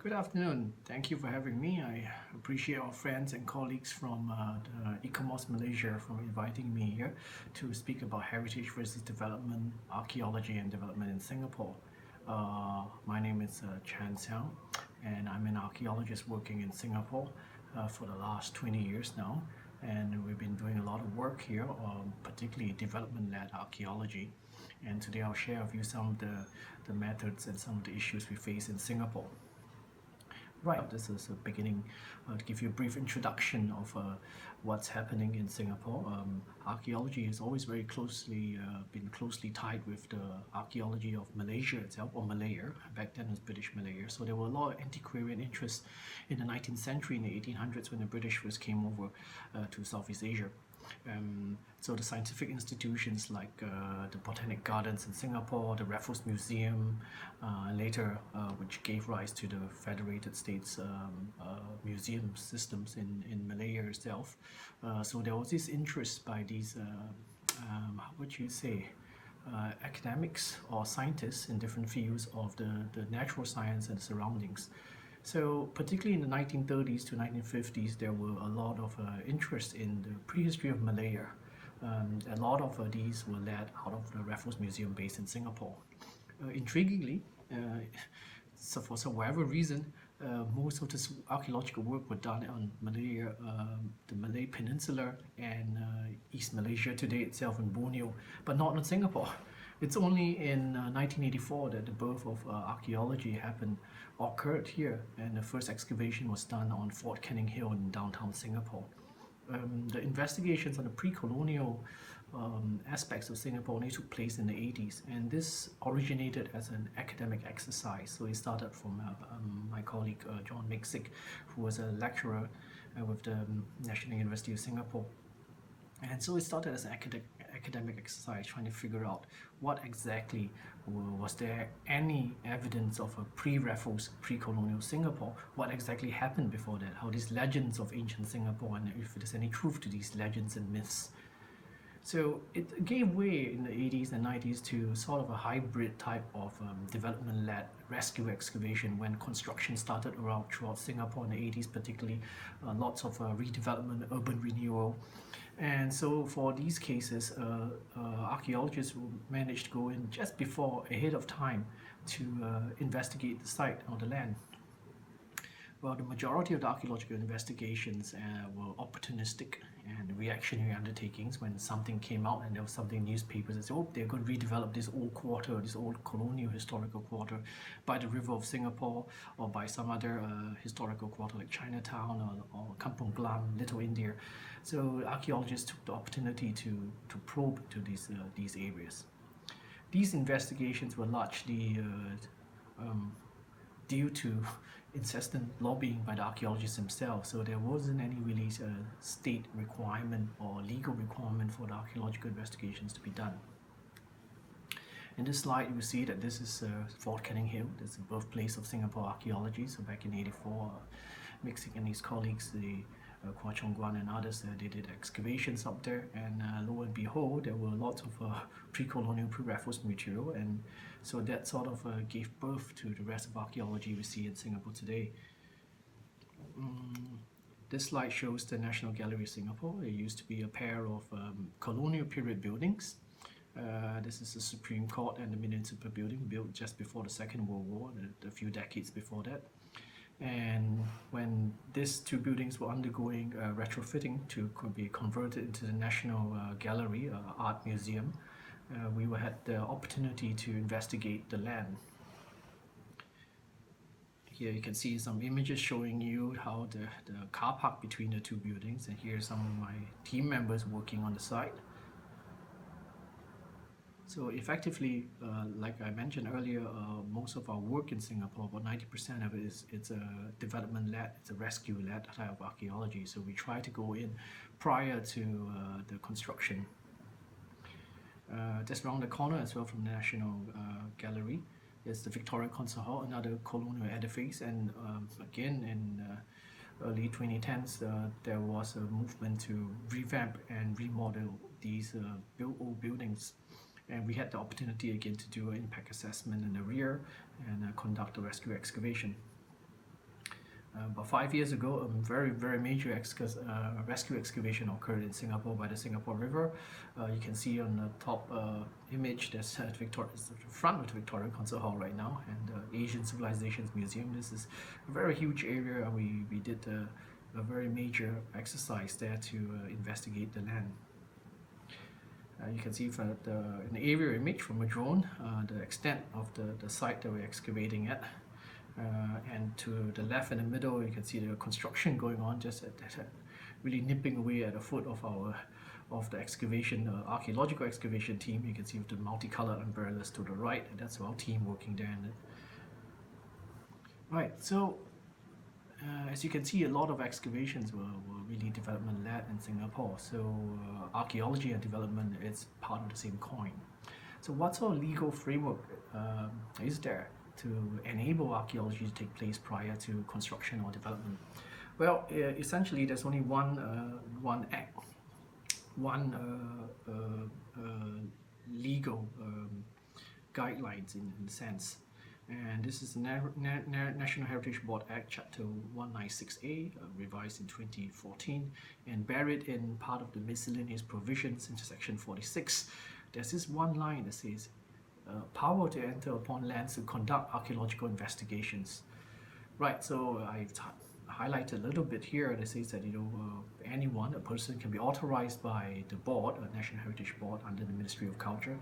Good afternoon. Thank you for having me. I appreciate our friends and colleagues from the ICOMOS Malaysia for inviting me here to speak about heritage versus development, archaeology and development in Singapore. My name is Chen Sian, and I'm an archaeologist working in Singapore for the last 20 years now. And we've been doing a lot of work here, particularly development-led archaeology. And today I'll share with you some of the methods and some of the issues we face in Singapore. Right, this is a beginning to give you a brief introduction of what's happening in Singapore. Archaeology has always very closely been closely tied with the archaeology of Malaysia itself, or Malaya. Back then it was British Malaya. So there were a lot of antiquarian interest in the 19th century, in the 1800s, when the British first came over to Southeast Asia. So the scientific institutions like the Botanic Gardens in Singapore, the Raffles Museum, later which gave rise to the Federated States museum systems in Malaya itself. So there was this interest by these, how would you say, academics or scientists in different fields of the natural science and surroundings. So particularly in the 1930s to 1950s, there were a lot of interest in the prehistory of Malaya. A lot of these were led out of the Raffles Museum based in Singapore. Intriguingly, so for whatever reason, most of this archaeological work were done on Malaya, the Malay Peninsula and East Malaysia today itself in Borneo, but not in Singapore. It's only in 1984 that the birth of archaeology occurred here, and the first excavation was done on Fort Canning Hill in downtown Singapore. The investigations on the pre-colonial aspects of Singapore only took place in the 80s, and this originated as an academic exercise. So it started from my colleague John Mixick, who was a lecturer with the National University of Singapore. And so it started as an academic exercise, trying to figure out what exactly was there any evidence of a pre-Raffles, pre-colonial Singapore, what exactly happened before that, how these legends of ancient Singapore, and if there's any truth to these legends and myths. So it gave way in the 80s and 90s to sort of a hybrid type of development-led rescue excavation when construction started around throughout Singapore in the 80s, particularly lots of redevelopment, urban renewal. And so for these cases, archaeologists managed to go in just ahead of time to investigate the site or the land. Well, the majority of the archaeological investigations were opportunistic and reactionary undertakings. When something came out and there was something in newspapers that said, oh, they're going to redevelop this old quarter, this old colonial historical quarter by the river of Singapore, or by some other historical quarter like Chinatown or Kampung Glam, Little India. So archaeologists took the opportunity to probe to these areas. These investigations were largely due to incessant lobbying by the archaeologists themselves, so there wasn't any really state requirement or legal requirement for the archaeological investigations to be done. In this slide, you will see that this is Fort Canning Hill. This is the birthplace of Singapore archaeology. So back in '84, Mixick and his colleagues, Kwa Chong Guan and others, they did excavations up there, and lo and behold, there were lots of pre-colonial, pre-Raffles material, and so that sort of gave birth to the rest of archaeology we see in Singapore today. This slide shows the National Gallery of Singapore. It used to be a pair of colonial period buildings. This is the Supreme Court and the Municipal Building, built just before the Second World War, a few decades before that. And when these two buildings were undergoing retrofitting to be converted into the National Gallery, art museum, we had the opportunity to investigate the land. Here you can see some images showing you how the car park between the two buildings, and here are some of my team members working on the site. So effectively, like I mentioned earlier, most of our work in Singapore, about 90% of it it's a development-led, it's a rescue-led type of archaeology. So we try to go in prior to the construction. Just around the corner as well from the National Gallery is the Victoria Concert Hall, another colonial edifice. And again, in early 2010s, there was a movement to revamp and remodel these old buildings. And we had the opportunity again to do an impact assessment in the rear and conduct a rescue excavation. About 5 years ago, a very major rescue excavation occurred in Singapore by the Singapore River. You can see on the top image there's the front of the Victoria Concert Hall right now, and Asian Civilizations Museum. This is a very huge area. We did a very major exercise there to investigate the land. You can see from an aerial image from a drone the extent of the site that we're excavating at. And to the left and the middle, you can see the construction going on just really nipping away at the foot of the excavation, archaeological excavation team. You can see with the multicolored umbrellas to the right, and that's our team working there. Right, so as you can see, a lot of excavations were really development-led in Singapore. So archaeology and development is part of the same coin. So what sort of legal framework is there to enable archaeology to take place prior to construction or development? Well, essentially, there's only one legal guidelines in a sense, and this is the National Heritage Board Act, Chapter 196A, revised in 2014, and buried in part of the miscellaneous provisions into Section 46. There's this one line that says, power to enter upon lands to conduct archaeological investigations. Right, so I've highlighted a little bit here that says that anyone, a person, can be authorized by the board, a National Heritage Board under the Ministry of Culture,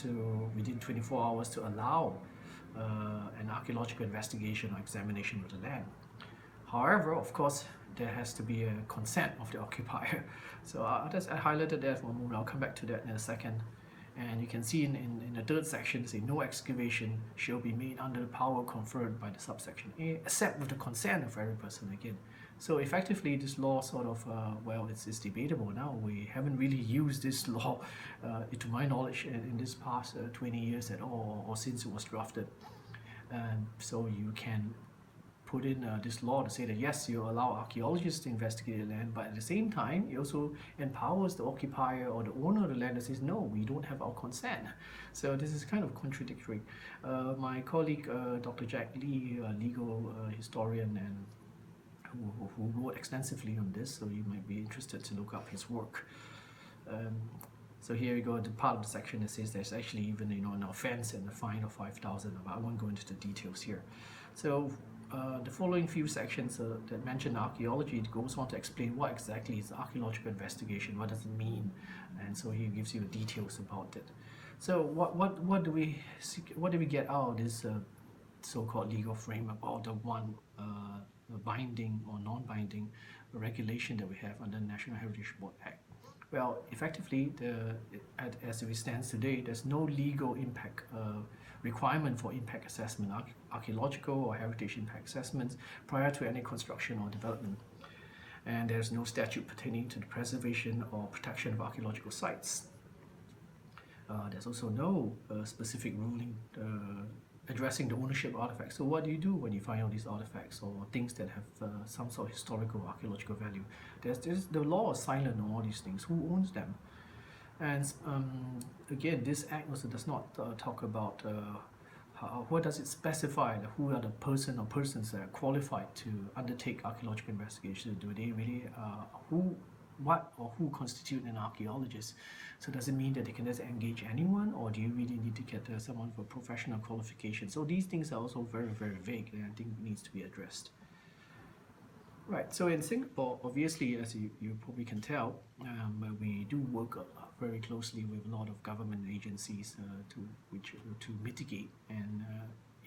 to within 24 hours to allow an archaeological investigation or examination of the land. However, of course, there has to be a consent of the occupier. So I highlighted that for a moment. I'll come back to that in a second. And you can see in the third section, say no excavation shall be made under the power conferred by the subsection A, except with the consent of every person again. So effectively, this law sort of, well, it's debatable now. We haven't really used this law, to my knowledge, in this past 20 years at all, or since it was drafted. And so you can put in this law to say that yes, you allow archaeologists to investigate the land, but at the same time, it also empowers the occupier or the owner of the land that says, no, we don't have our consent. So this is kind of contradictory. My colleague, Dr. Jack Lee, a legal historian and who wrote extensively on this, so you might be interested to look up his work. So here you go, the part of the section that says there's actually even an offense and a fine of 5,000, but I won't go into the details here. So the following few sections that mention archaeology, it goes on to explain what exactly is archaeological investigation, what does it mean, and so he gives you the details about it. So what do we get out of this so-called legal framework, or the one binding or non-binding regulation that we have under the National Heritage Board Act? Well, effectively, as it stands today, there's no legal impact requirement for impact assessment, archaeological or heritage impact assessments prior to any construction or development. And there's no statute pertaining to the preservation or protection of archaeological sites. There's also no specific ruling addressing the ownership of artifacts. So what do you do when you find all these artifacts or things that have some sort of historical archaeological value? The law is silent on all these things. Who owns them? And again, this act also does not talk about what does it specify, who are the person or persons that are qualified to undertake archaeological investigation. Do they really, who constitute an archaeologist? So does it mean that they can just engage anyone, or do you really need to get someone for professional qualification? So these things are also very vague, and I think needs to be addressed. Right, so in Singapore, obviously, as you probably can tell, we do work very closely with a lot of government agencies to mitigate and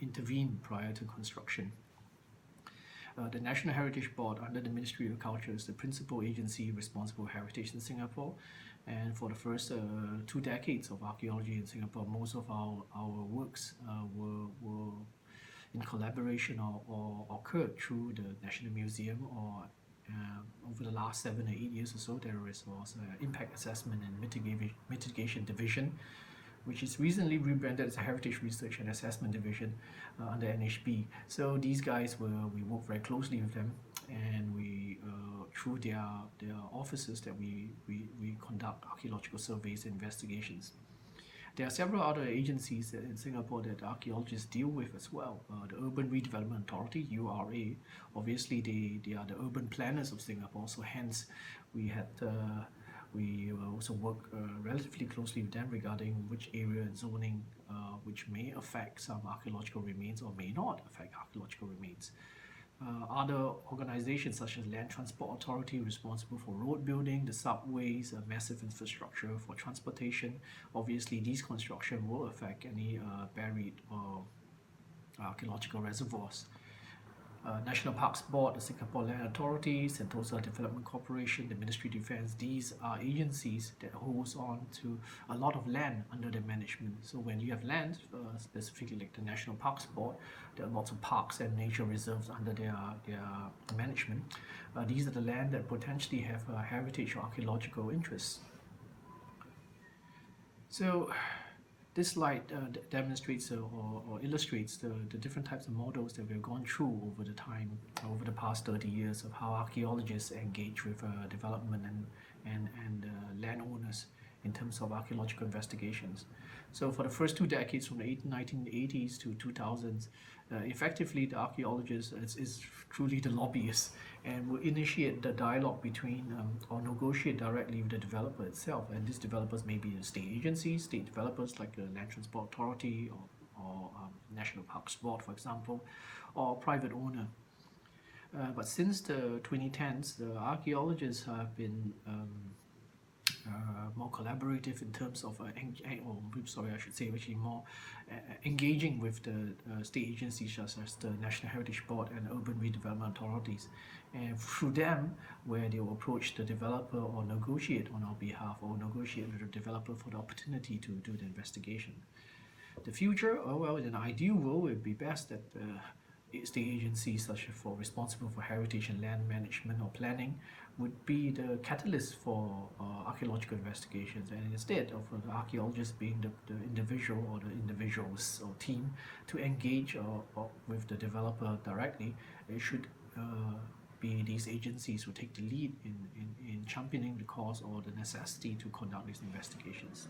intervene prior to construction. The National Heritage Board under the Ministry of Culture is the principal agency responsible for heritage in Singapore. And for the first 2 decades of archaeology in Singapore, most of our works were in collaboration or occurred through the National Museum, or over the last 7 or 8 years or so, there was Impact Assessment and Mitigation Division, which is recently rebranded as a Heritage Research and Assessment Division under NHB. So these guys, we work very closely with them, and we through their offices that we conduct archaeological surveys and investigations. There are several other agencies in Singapore that archaeologists deal with as well. The Urban Redevelopment Authority, URA, obviously they are the urban planners of Singapore, so hence we also work relatively closely with them regarding which area and zoning which may affect some archaeological remains or may not affect archaeological remains. Other organizations such as Land Transport Authority, responsible for road building, the subways, massive infrastructure for transportation. Obviously, these construction will affect any buried or archaeological reservoirs. National Parks Board, the Singapore Land Authority, Sentosa Development Corporation, the Ministry of Defence, these are agencies that holds on to a lot of land under their management. So when you have land, specifically like the National Parks Board, there are lots of parks and nature reserves under their management. These are the land that potentially have heritage or archaeological interests. So this slide demonstrates or illustrates the different types of models that we've gone through over the past 30 years of how archaeologists engage with development and landowners in terms of archaeological investigations. So for the first 2 decades, from the 1980s to 2000s, effectively the archaeologist is truly the lobbyist and will initiate the dialogue between or negotiate directly with the developer itself. And these developers may be state agencies, state developers like the Land Transport Authority or National Parks Board, for example, or private owner. But since the 2010s, the archaeologists have been more collaborative in terms of more engaging with the state agencies such as the National Heritage Board and Urban Redevelopment Authorities, and through them where they will approach the developer or negotiate on our behalf or negotiate with the developer for the opportunity to do the investigation. The future, well, in an ideal world, it would be best that state agencies such as responsible for heritage and land management or planning would be the catalyst for archaeological investigations, and instead of the archaeologist being the individual or the individuals or team to engage or with the developer directly, it should be these agencies who take the lead in championing the cause or the necessity to conduct these investigations.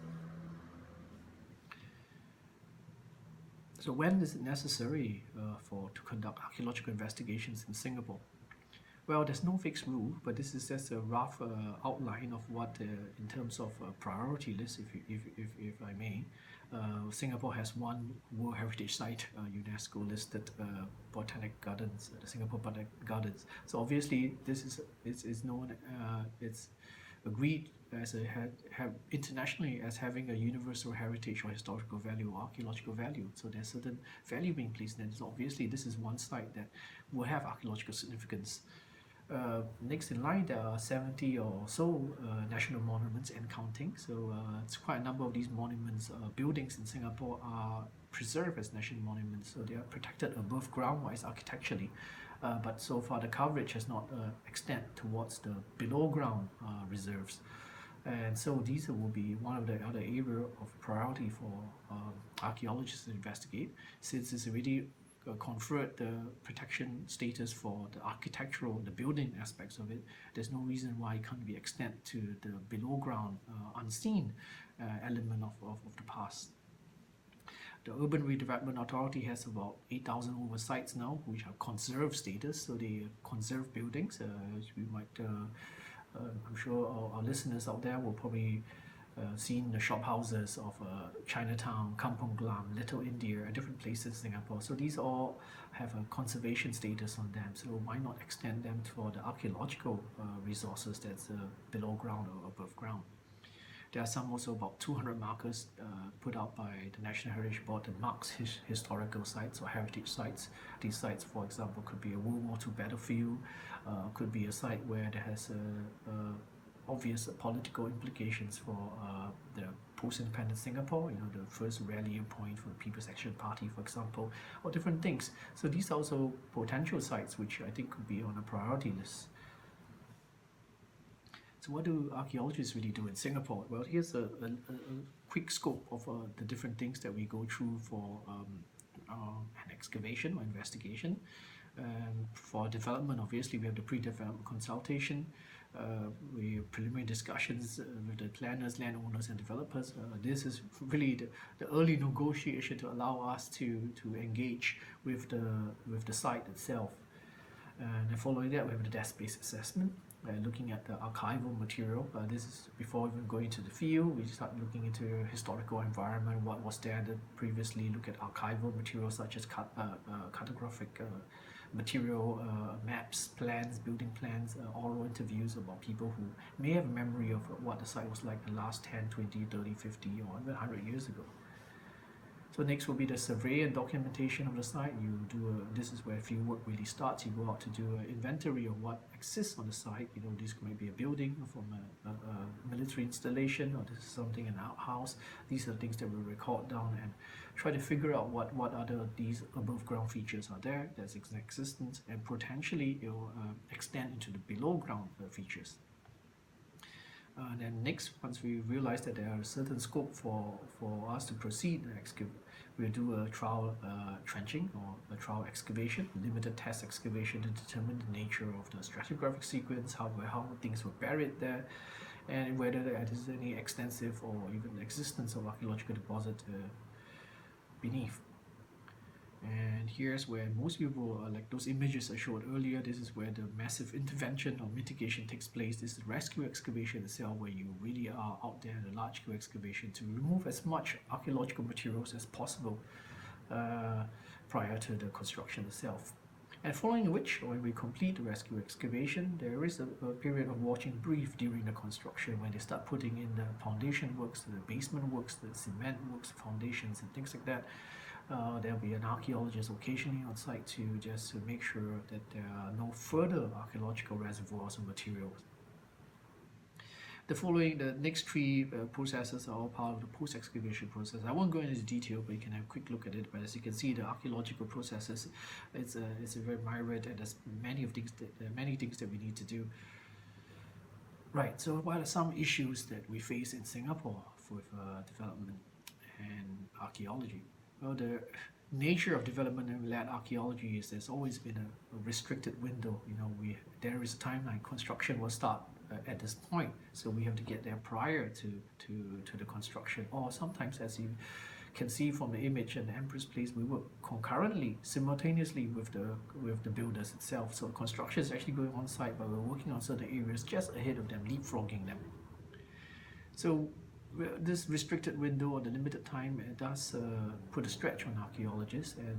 So when is it necessary to conduct archaeological investigations in Singapore? Well, there's no fixed rule, but this is just a rough outline of what, in terms of priority list, if I may. Singapore has one World Heritage Site, UNESCO listed Botanic Gardens, the Singapore Botanic Gardens. So obviously, this is known, it's agreed as internationally as having a universal heritage or historical value or archaeological value. So there's certain value being placed in it. So obviously, this is one site that will have archaeological significance. Next in line, there are 70 or so national monuments and counting. So it's quite a number of these monuments, buildings in Singapore are preserved as national monuments. So they are protected above ground-wise architecturally. But so far the coverage has not extended towards the below-ground reserves. And so these will be one of the other area of priority for archaeologists to investigate, since it's already conferred the protection status for the architectural, the building aspects of it. There's no reason why it can't be extended to the below ground, unseen element of the past. The Urban Redevelopment Authority has about 8,000 over sites now, which have conserved status, so they conserve buildings. We might, I'm sure our listeners out there will probably seen the shop houses of Chinatown, Kampong Glam, Little India, different places in Singapore. So these all have a conservation status on them. So why not extend them for the archaeological resources that's below ground or above ground? There are some also about 200 markers put out by the National Heritage Board that marks historical sites or heritage sites. These sites, for example, could be a World War II battlefield, could be a site where there has obvious political implications for the post-independent Singapore, the first rallying point for the People's Action Party, for example, or different things. So these are also potential sites which I think could be on a priority list. So what do archaeologists really do in Singapore? Well, here's a quick scope of the different things that we go through for an excavation or investigation. For development, obviously, we have the pre-development consultation. we preliminary discussions with the planners, landowners, and developers. This is really the early negotiation to allow us to engage with the site itself. And then following that, we have the desk-based assessment, looking at the archival material. This is before even going to the field. We start looking into historical environment, what was there previously. Look at archival materials such as cartographic material, maps, plans, building plans, oral interviews about people who may have a memory of what the site was like the last 10, 20, 30, 50, or even 100 years ago. So next will be the survey and documentation of the site. This is where field work really starts. You go out to do an inventory of what exists on the site. This might be a building from a military installation, or this is something in an outhouse. These are the things that we record down and try to figure out what other these above ground features are there that's in existence, and potentially it will extend into the below ground features. Then next, once we realize that there are a certain scope for us to proceed and excavate, we'll do a trial trenching or a trial excavation, limited test excavation to determine the nature of the stratigraphic sequence, how things were buried there, and whether there is any extensive or even the existence of archaeological deposit beneath. And here's where most people, like those images I showed earlier, this is where the massive intervention or mitigation takes place. This is rescue excavation itself, where you really are out there in a large scale excavation to remove as much archaeological materials as possible prior to the construction itself. And following which, when we complete the rescue excavation, there is a period of watch and brief during the construction when they start putting in the foundation works, the basement works, the cement works, foundations and things like that. There'll be an archaeologist occasionally on site to make sure that there are no further archaeological reservoirs or materials. The next three processes are all part of the post-excavation process. I won't go into detail, but you can have a quick look at it. But as you can see, the archaeological processes, it's a very myriad, and there's many things that we need to do. Right. So, what are some issues that we face in Singapore with development and archaeology? Well, the nature of development and led archaeology is there's always been a restricted window. There is a timeline. Construction will start at this point, so we have to get there prior to the construction. Or sometimes, as you can see from the image at the Empress Place, we work concurrently, simultaneously with the builders itself. So construction is actually going on site, but we're working on certain areas just ahead of them, leapfrogging them. So this restricted window or the limited time, it does put a stretch on archaeologists, and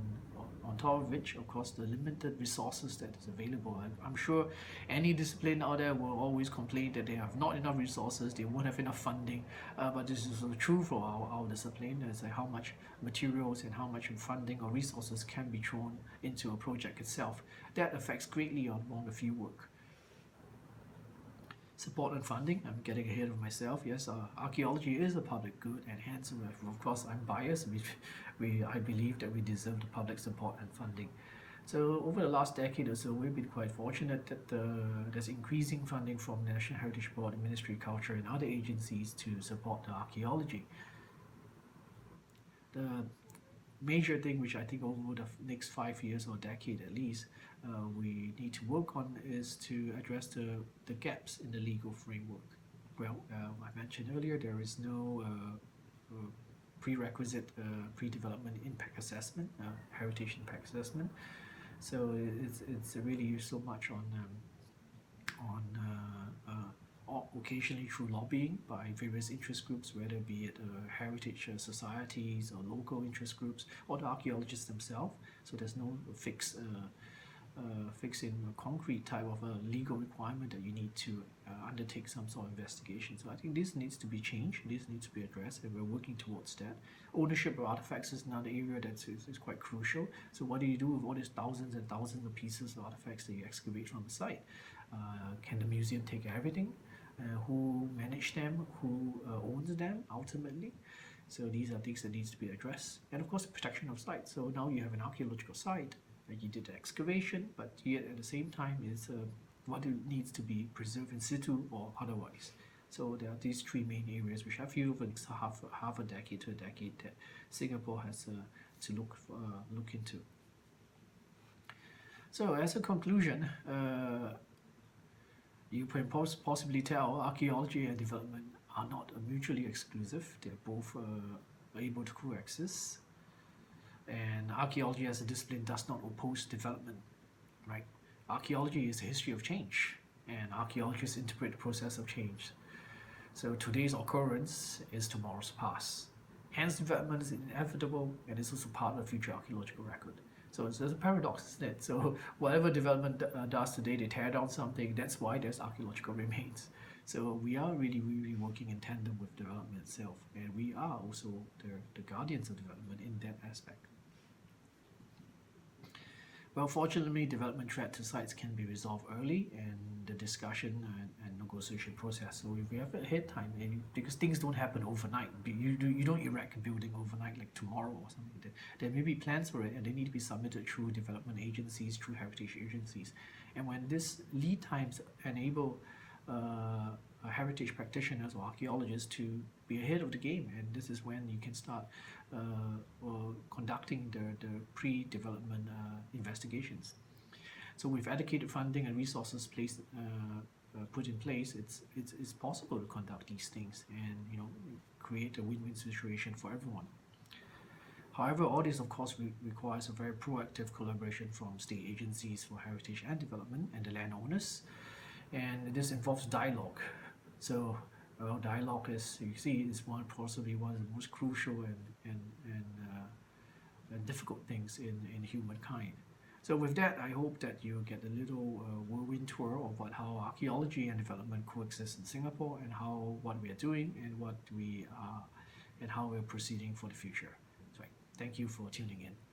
on top of which, of course, the limited resources that is available. I'm sure any discipline out there will always complain that they have not enough resources, they won't have enough funding, but this is true for our discipline, as how much materials and how much funding or resources can be thrown into a project itself. That affects greatly on the field work. Support and funding, I'm getting ahead of myself. Yes, archaeology is a public good, and hence, of course, I'm biased. I believe that we deserve the public support and funding. So over the last decade or so, we've been quite fortunate that there's increasing funding from the National Heritage Board, the Ministry of Culture, and other agencies to support the archaeology. The major thing which I think over the next 5 years or decade at least, we need to work on is to address the gaps in the legal framework. Well, I mentioned earlier, there is no prerequisite pre-development impact assessment, heritage impact assessment. So it's really so much on occasionally through lobbying by various interest groups, whether be it heritage societies or local interest groups or the archaeologists themselves. So there's no fixed in a concrete type of a legal requirement that you need to undertake some sort of investigation. So I think this needs to be changed, this needs to be addressed, and we're working towards that. Ownership of artifacts is another area that is quite crucial. So what do you do with all these thousands and thousands of pieces of artifacts that you excavate from the site? Can the museum take everything? Who manage them? Who owns them ultimately? So these are things that needs to be addressed. And of course, the protection of sites. So now you have an archaeological site, you did the excavation, but yet at the same time is what needs to be preserved in situ or otherwise. So there are these three main areas which I feel for the next half a decade to a decade that Singapore has to look into. So as a conclusion, You can possibly tell archaeology and development are not mutually exclusive. They're both able to coexist. And archaeology as a discipline does not oppose development, right? Archaeology is a history of change, and archaeologists interpret the process of change. So today's occurrence is tomorrow's past. Hence, development is inevitable and is also part of the future archaeological record. So there's a paradox, isn't it? So whatever development does today, they tear down something. That's why there's archaeological remains. So we are really working in tandem with development itself, and we are also the guardians of development in that aspect. Well, fortunately, development threat to sites can be resolved early in the discussion and negotiation process. So if we have ahead time, because things don't happen overnight, you don't erect a building overnight like tomorrow or something. There may be plans for it, and they need to be submitted through development agencies, through heritage agencies. And when this lead times enable heritage practitioners or archaeologists to be ahead of the game, and this is when you can start conducting the pre-development investigations. So with allocated funding and resources put in place, it's possible to conduct these things and create a win-win situation for everyone. However, all this of course requires a very proactive collaboration from state agencies for heritage and development and the landowners, and this involves dialogue. So dialogue is, you see, is possibly one of the most crucial and difficult things in humankind. So with that, I hope that you get a little whirlwind tour about how archaeology and development coexist in Singapore, and what we are doing and what we are and how we're proceeding for the future. So thank you for tuning in.